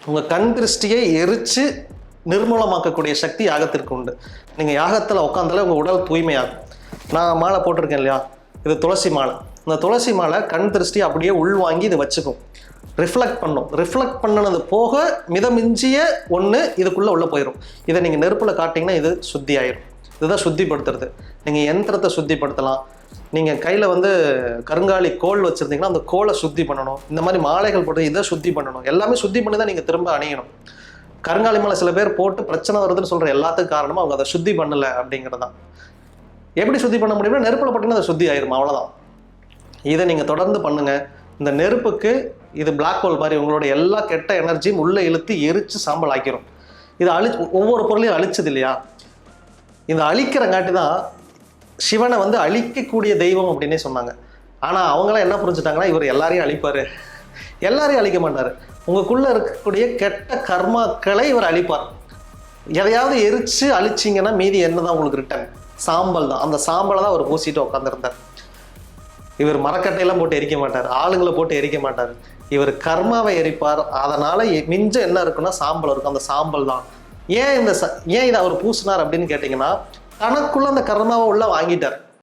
உங்கள் கண் திருஷ்டியை எரித்து நிர்மூலமாக்கக்கூடிய சக்தி யாகத்திற்கு உண்டு. நீங்கள் யாகத்தில் உட்காந்தாலே உங்கள் உடல் தூய்மையாகும். நான் மாலை போட்டிருக்கேன் இல்லையா, இது துளசி மாலை. இந்த துளசி மாலை கண் திருஷ்டி அப்படியே உள்வாங்கி இது வச்சுக்கும், ரிஃப்ளெக்ட் பண்ணும். ரிஃப்ளெக்ட் பண்ணினது போக மிதமிஞ்சிய ஒன்று இதுக்குள்ளே உள்ளே போயிடும். இதை நீங்கள் நெருப்பில் காட்டிங்கன்னா இது சுத்தி ஆயிரும். இதுதான் சுத்திப்படுத்துறது. நீங்கள் யந்திரத்தை சுத்திப்படுத்தலாம். நீங்கள் கையில் கருங்காலி கோல் வச்சுருந்தீங்கன்னா அந்த கோலை சுத்தி பண்ணணும். இந்த மாதிரி மாலைகள் போட்டு இதை சுத்தி பண்ணணும். எல்லாமே சுத்தி பண்ணி தான் நீங்கள் திரும்ப அணியணும். கருங்காலி மாலை சில பேர் போட்டு பிரச்சனை வருதுன்னு சொல்கிற எல்லாத்துக்கும் காரணமாக அவங்க அதை சுத்தி பண்ணலை அப்படிங்கிறது தான். எப்படி சுத்தி பண்ண முடியும்னா நெருப்பில் போட்டிங்கன்னா அதை சுத்தி ஆயிரும், அவ்வளோதான். இதை நீங்கள் தொடர்ந்து பண்ணுங்கள். இந்த நெருப்புக்கு இது பிளாக் ஹோல் மாதிரி உங்களோட எல்லா கெட்ட எனர்ஜியும் உள்ளே இழுத்து எரித்து சாம்பல் ஆக்கிரும். இது ஒவ்வொரு பொருளையும் அழிச்சது இல்லையா, இந்த அழிக்கிறங்காட்டி தான் சிவனை அழிக்கக்கூடிய தெய்வம் அப்படின்னே சொன்னாங்க. ஆனால் அவங்களாம் என்ன புரிஞ்சுட்டாங்கன்னா இவர் எல்லாரையும் அழிப்பார். எல்லாரையும் அழிக்க மாட்டார். உங்களுக்குள்ளே இருக்கக்கூடிய கெட்ட கர்மாக்களை இவர் அழிப்பார். எதையாவது எரித்து அழிச்சிங்கன்னா மீதி என்ன தான் உங்களுக்கு ரிட்டர்ன்? சாம்பல் தான். அந்த சாம்பலை தான் அவர் பூசிட்டு உட்காந்துருந்தார். இவர் மரக்கட்டையெல்லாம் போட்டு எரிக்க மாட்டார், ஆளுங்களை போட்டு எரிக்க மாட்டார். இவர் கர்மாவை எரிப்பார். அதனால் மிஞ்ச என்ன இருக்குன்னா சாம்பல் இருக்கும். அந்த சாம்பல் தான். ஏன் இதை அவர் பூசினார் அப்படின்னு கேட்டிங்கன்னா தனக்குள்ள அந்த கர்மாவை உள்ள வாங்கிட்டார்.